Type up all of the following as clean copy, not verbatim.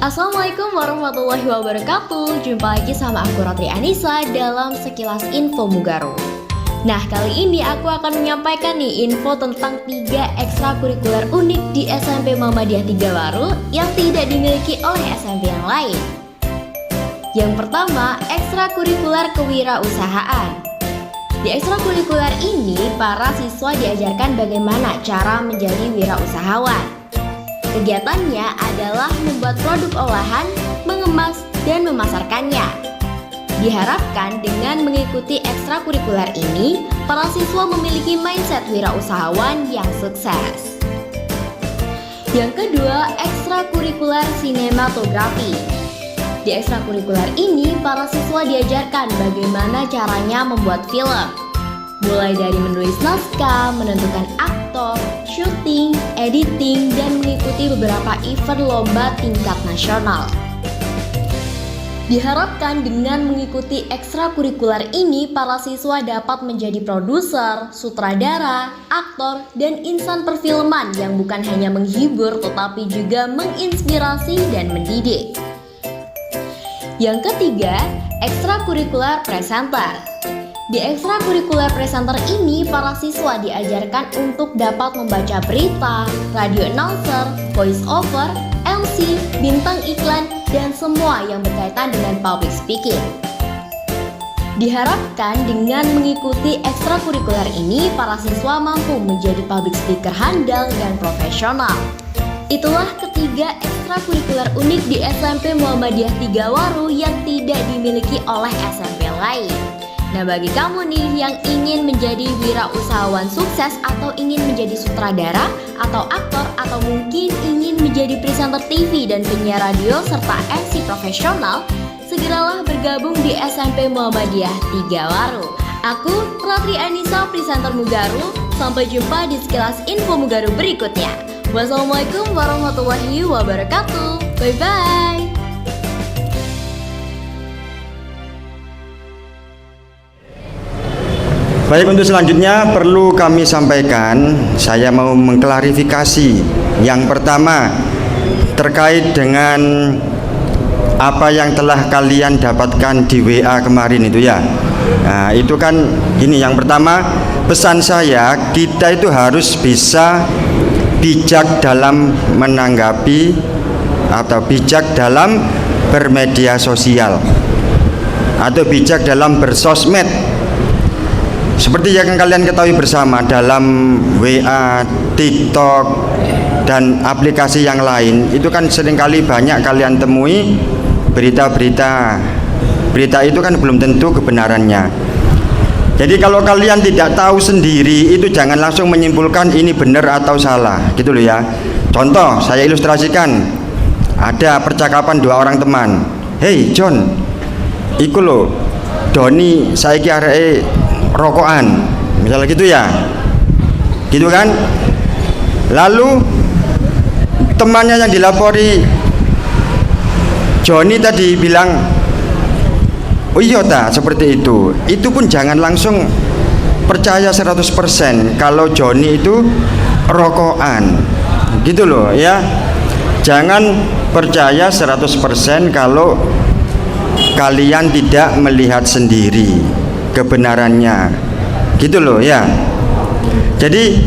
Assalamualaikum warahmatullahi wabarakatuh. Jumpa lagi sama aku Ratri Anissa dalam sekilas info Mugaru. Nah, kali ini aku akan menyampaikan nih info tentang 3 ekstrakurikuler unik di SMP Muhammadiyah 3 Waru yang tidak dimiliki oleh SMP yang lain. Yang pertama, ekstrakurikuler kewirausahaan. Di ekstrakurikuler ini, para siswa diajarkan bagaimana cara menjadi wirausahawan. Kegiatannya adalah membuat produk olahan, mengemas, dan memasarkannya. Diharapkan dengan mengikuti ekstrakurikuler ini, para siswa memiliki mindset wirausahawan yang sukses. Yang kedua, ekstrakurikuler sinematografi. Di ekstrakurikuler ini, para siswa diajarkan bagaimana caranya membuat film. Mulai dari menulis naskah, menentukan aktor, syuting, editing, dan mengikuti beberapa event lomba tingkat nasional. Diharapkan dengan mengikuti ekstrakurikuler ini, para siswa dapat menjadi produser, sutradara, aktor, dan insan perfilman yang bukan hanya menghibur tetapi juga menginspirasi dan mendidik. Yang ketiga, ekstrakurikuler presenter. Di ekstrakurikuler presenter ini, para siswa diajarkan untuk dapat membaca berita, radio announcer, voice over, MC, bintang iklan, dan semua yang berkaitan dengan public speaking. Diharapkan dengan mengikuti ekstrakurikuler ini, para siswa mampu menjadi public speaker handal dan profesional. Itulah ketiga ekstrakurikuler unik di SMP Muhammadiyah 3 Waru yang tidak dimiliki oleh SMP lain. Nah, bagi kamu nih yang ingin menjadi wirausahawan sukses atau ingin menjadi sutradara atau aktor atau mungkin ingin menjadi presenter TV dan penyiar radio serta MC profesional, segeralah bergabung di SMP Muhammadiyah 3 Waru. Aku Ratri Anissa, presenter Mugaru. Sampai jumpa di sekilas info Mugaru berikutnya. Wassalamualaikum warahmatullahi wabarakatuh. Bye bye. Baik, untuk selanjutnya perlu kami sampaikan, saya mau mengklarifikasi. Yang pertama, terkait dengan apa yang telah kalian dapatkan di WA kemarin itu ya. Nah, itu kan gini, yang pertama pesan saya, kita itu harus bisa bijak dalam menanggapi atau bijak dalam bermedia sosial atau bijak dalam bersosmed. Seperti yang kalian ketahui bersama, dalam WA, TikTok, dan aplikasi yang lain, itu kan seringkali banyak kalian temui berita-berita. Berita itu kan belum tentu kebenarannya. Jadi kalau kalian tidak tahu sendiri, itu jangan langsung menyimpulkan ini benar atau salah, gitu loh ya. Contoh, saya ilustrasikan. Ada percakapan 2 orang teman. "Hey John, iku loh, Doni saiki areke rokokan," misalnya gitu ya, gitu kan. Lalu temannya yang dilapori Joni tadi bilang, "Oh iya ta, seperti itu." Itu pun jangan langsung percaya 100% kalau Joni itu rokokan, gitu loh ya. Jangan percaya 100% kalau kalian tidak melihat sendiri kebenarannya, gitu loh ya. Jadi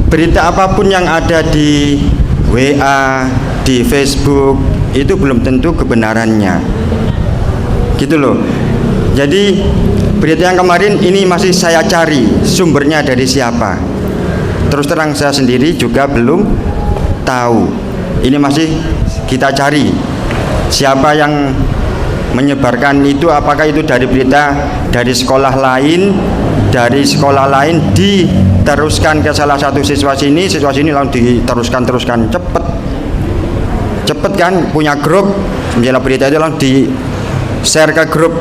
berita apapun yang ada di WA, di Facebook, itu belum tentu kebenarannya, gitu loh. Jadi berita yang kemarin ini masih saya cari sumbernya dari siapa. Terus terang saya sendiri juga belum tahu. Ini masih kita cari siapa yang menyebarkan itu, apakah itu dari berita dari sekolah lain, diteruskan ke salah satu siswa sini langsung diteruskan cepet kan, punya grup, misalnya berita itu langsung di share ke grup,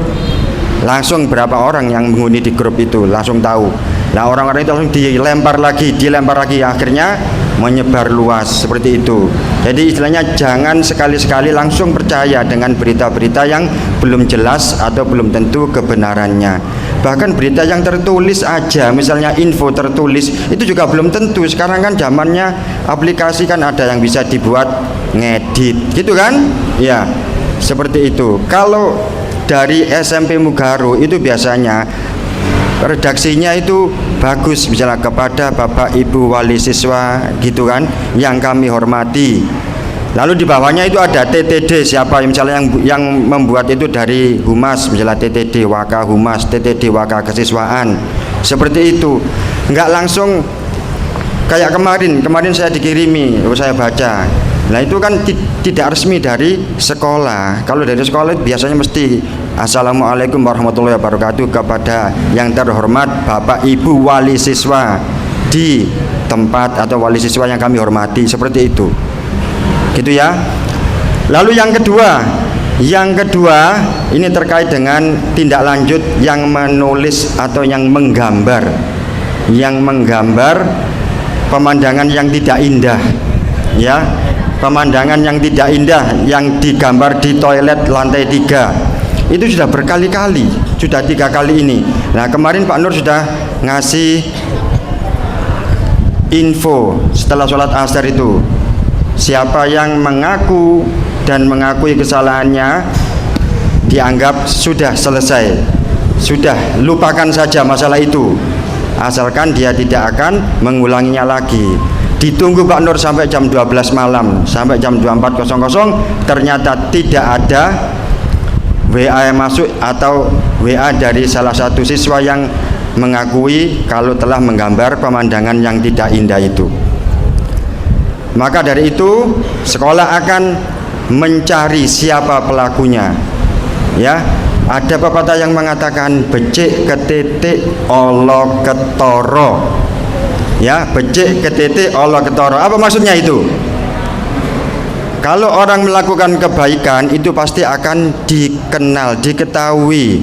langsung berapa orang yang menghuni di grup itu langsung tahu. Nah, orang-orang itu langsung dilempar lagi, akhirnya menyebar luas seperti itu. Jadi istilahnya jangan sekali-sekali langsung percaya dengan berita-berita yang belum jelas atau belum tentu kebenarannya. Bahkan berita yang tertulis aja, misalnya info tertulis, itu juga belum tentu. Sekarang kan zamannya aplikasi, kan ada yang bisa dibuat ngedit, gitu kan? Ya, seperti itu. Kalau dari SMP Mugaru itu biasanya redaksinya itu bagus, misalnya kepada Bapak Ibu wali siswa, gitu kan, yang kami hormati. Lalu di bawahnya itu ada TTD, siapa misalnya yang membuat itu dari Humas, misalnya TTD Waka Humas, TTD Waka Kesiswaan, seperti itu. Enggak langsung kayak kemarin saya dikirimi, saya baca. Nah itu kan tidak resmi dari sekolah. Kalau dari sekolah biasanya mesti Assalamualaikum warahmatullahi wabarakatuh kepada yang terhormat Bapak Ibu wali siswa di tempat atau wali siswa yang kami hormati, seperti itu. Gitu ya. Lalu yang kedua ini terkait dengan tindak lanjut yang menulis atau yang menggambar pemandangan yang tidak indah, ya, pemandangan yang tidak indah yang digambar di toilet lantai 3 itu sudah berkali-kali, sudah 3 kali ini. Nah kemarin Pak Nur sudah ngasih info setelah sholat asar itu, siapa yang mengaku dan mengakui kesalahannya dianggap sudah selesai, sudah lupakan saja masalah itu, asalkan dia tidak akan mengulanginya lagi. Ditunggu Pak Nur sampai jam 12 malam, sampai jam 24.00 ternyata tidak ada WA yang masuk atau WA dari salah satu siswa yang mengakui kalau telah menggambar pemandangan yang tidak indah itu. Maka dari itu sekolah akan mencari siapa pelakunya. Ya, ada pepatah yang mengatakan becik ketitik olo ketoro. Ya, becik ketitik olo ketoro. Apa maksudnya itu? Kalau orang melakukan kebaikan itu pasti akan dikenal, diketahui.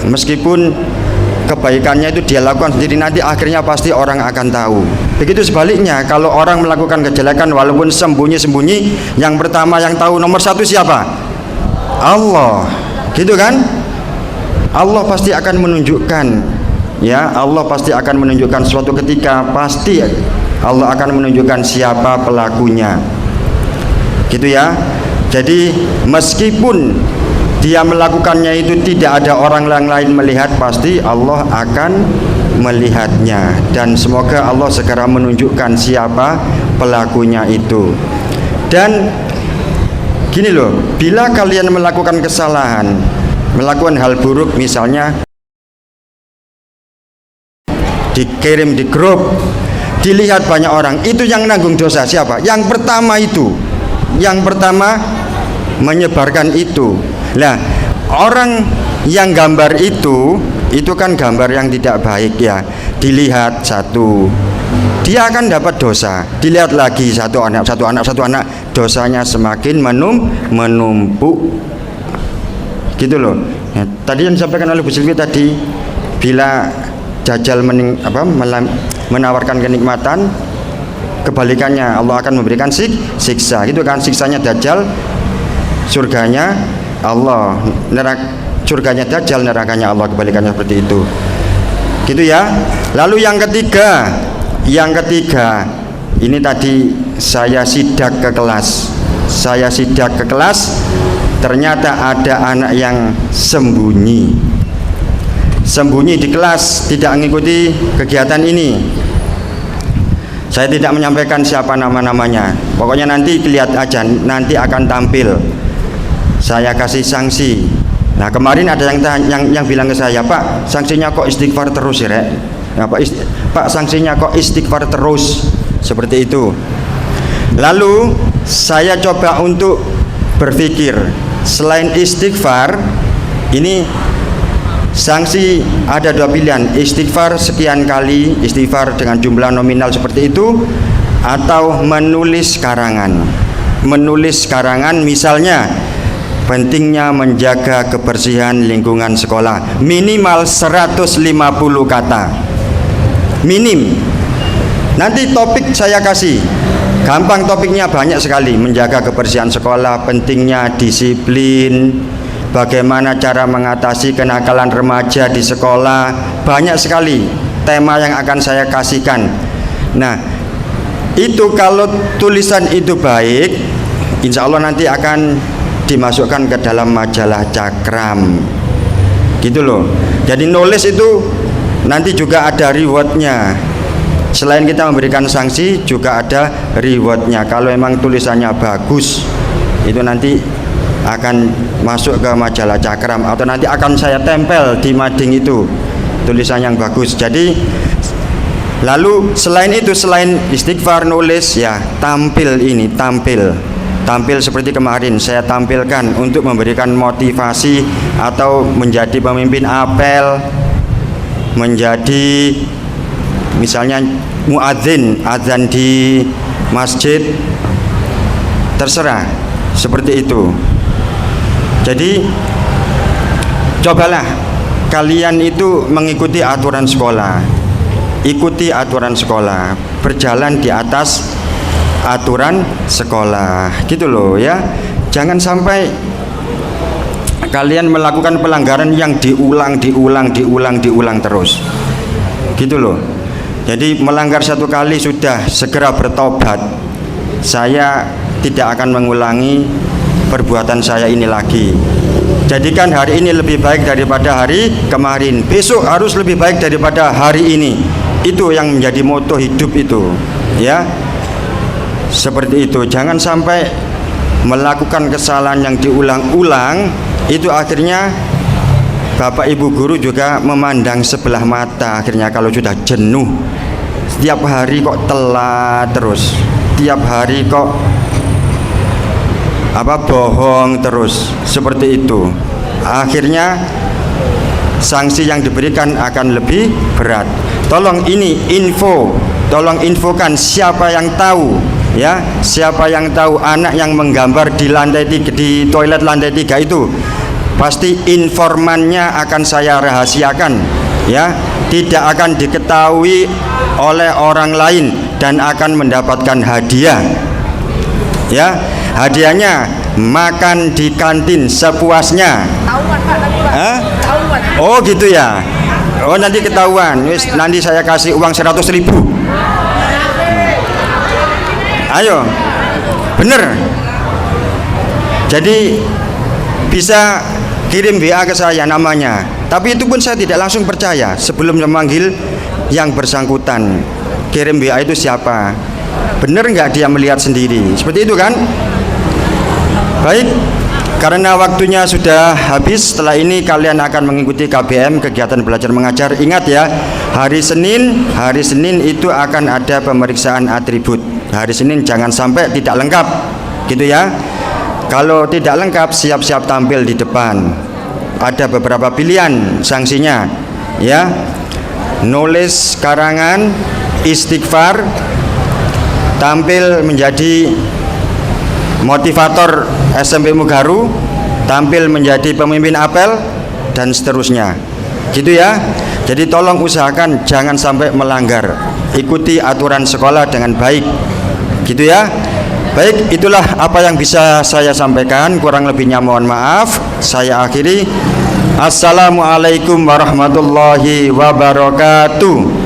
Meskipun kebaikannya itu dia lakukan sendiri, nanti akhirnya pasti orang akan tahu. Begitu sebaliknya, kalau orang melakukan kejelekan walaupun sembunyi-sembunyi, yang pertama yang tahu nomor 1 siapa? Allah, gitu kan? Allah pasti akan menunjukkan, ya, Allah pasti akan menunjukkan suatu ketika, pasti Allah akan menunjukkan siapa pelakunya, gitu ya. Jadi meskipun dia melakukannya itu tidak ada orang yang lain melihat, pasti Allah akan melihatnya, dan semoga Allah segera menunjukkan siapa pelakunya itu. Dan gini loh, bila kalian melakukan kesalahan, melakukan hal buruk, misalnya dikirim di grup, dilihat banyak orang, itu yang nanggung dosa siapa? Yang pertama itu, yang pertama menyebarkan itu. Nah, orang yang gambar itu kan gambar yang tidak baik, ya. Dilihat satu, dia akan dapat dosa. Dilihat lagi satu anak, dosanya semakin menumpuk. Gitu loh. Ya, tadi yang disampaikan oleh Bu Silvi tadi, bila Dajjal menawarkan kenikmatan, kebalikannya Allah akan memberikan siksa. Gitu kan, siksanya Dajjal, surganya Allah, surganya Dajjal, nerakanya Allah, kebalikannya seperti itu. Gitu ya. Lalu yang ketiga, ini tadi saya sidak ke kelas, ternyata ada anak yang sembunyi di kelas, tidak mengikuti kegiatan ini. Saya tidak menyampaikan siapa nama-namanya, pokoknya nanti lihat aja, nanti akan tampil, saya kasih sanksi. Nah kemarin ada yang bilang ke saya, Pak, sanksinya kok istighfar terus ya, Rek? Nah, Pak, sanksinya kok istighfar terus, seperti itu. Lalu saya coba untuk berpikir, selain istighfar, ini sanksi ada 2 pilihan, istighfar sekian kali, istighfar dengan jumlah nominal seperti itu, atau menulis karangan, misalnya pentingnya menjaga kebersihan lingkungan sekolah, minimal 150 kata minim. Nanti topik saya kasih gampang, topiknya banyak sekali, menjaga kebersihan sekolah, pentingnya disiplin, bagaimana cara mengatasi kenakalan remaja di sekolah, banyak sekali tema yang akan saya kasihkan. Nah itu kalau tulisan itu baik, insya Allah nanti akan dimasukkan ke dalam majalah Cakram, gitu loh. Jadi nulis itu nanti juga ada rewardnya. Selain kita memberikan sanksi, juga ada rewardnya. Kalau memang tulisannya bagus, itu nanti akan masuk ke majalah Cakram, atau nanti akan saya tempel di mading itu tulisan yang bagus. Jadi lalu selain itu, selain istighfar, nulis, ya tampil ini, tampil seperti kemarin saya tampilkan untuk memberikan motivasi atau menjadi pemimpin apel, menjadi misalnya muadzin, azan di masjid, terserah seperti itu. Jadi cobalah kalian itu mengikuti aturan sekolah, ikuti aturan sekolah, berjalan di atas aturan sekolah, gitu loh ya. Jangan sampai kalian melakukan pelanggaran yang diulang terus, gitu loh. Jadi melanggar satu kali sudah segera bertobat. Saya tidak akan mengulangi perbuatan saya ini lagi. Jadikan hari ini lebih baik daripada hari kemarin. Besok harus lebih baik daripada hari ini. Itu yang menjadi moto hidup itu, ya. Seperti itu. Jangan sampai melakukan kesalahan yang diulang-ulang, itu akhirnya Bapak Ibu guru juga memandang sebelah mata. Akhirnya kalau sudah jenuh, setiap hari kok telat terus, setiap hari kok bohong terus, seperti itu. Akhirnya sanksi yang diberikan akan lebih berat. Tolong ini info, tolong infokan siapa yang tahu, ya, siapa yang tahu anak yang menggambar di lantai 3, di toilet lantai 3 itu, pasti informannya akan saya rahasiakan, ya, tidak akan diketahui oleh orang lain dan akan mendapatkan hadiah, ya. Hadiahnya makan di kantin sepuasnya. Oh gitu ya. Oh nanti ketahuan. Nanti saya kasih uang 100.000. Ayo, bener. Jadi bisa kirim WA ke saya namanya. Tapi itu pun saya tidak langsung percaya sebelum memanggil yang bersangkutan. Kirim WA itu siapa? Bener nggak dia melihat sendiri? Seperti itu kan? Baik, karena waktunya sudah habis. Setelah ini kalian akan mengikuti KBM, kegiatan belajar mengajar. Ingat ya, hari Senin itu akan ada pemeriksaan atribut. Hari Senin jangan sampai tidak lengkap, gitu ya. Kalau tidak lengkap, siap-siap tampil di depan. Ada beberapa pilihan sanksinya, ya. Nulis karangan, istighfar, tampil menjadi motivator SMP Mugaru, tampil menjadi pemimpin apel, dan seterusnya, gitu ya. Jadi tolong usahakan jangan sampai melanggar, ikuti aturan sekolah dengan baik, gitu ya. Baik, itulah apa yang bisa saya sampaikan, kurang lebihnya mohon maaf. Saya akhiri. Assalamualaikum warahmatullahi wabarakatuh.